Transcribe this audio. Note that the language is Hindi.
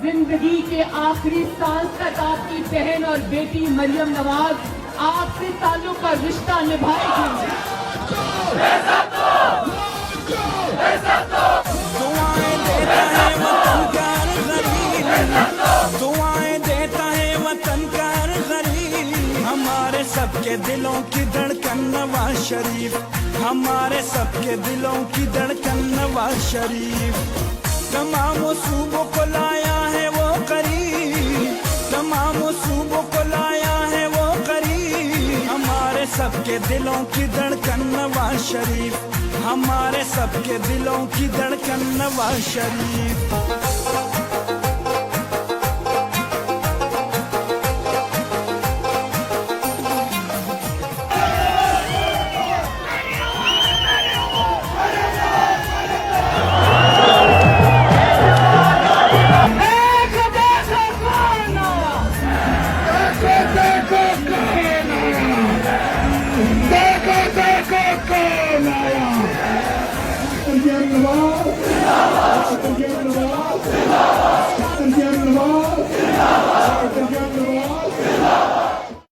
जिंदगी के आखिरी सांस तक आपकी बहन और बेटी मरियम नवाज आपसे ताल्लुक का रिश्ता निभाएगी। दुआएं देता है वतन का गरीब, दुआएं देता है वतन का गरीब, हमारे सबके दिलों की धड़कन नवाज शरीफ, हमारे सबके दिलों की धड़कन नवाज शरीफ। तमाम सूबों को लाया है वो करीब, तमाम सूबों को लाया है वो करीब, हमारे सबके दिलों की धड़कन नवाज शरीफ, हमारे सबके दिलों की धड़कन नवाज शरीफ।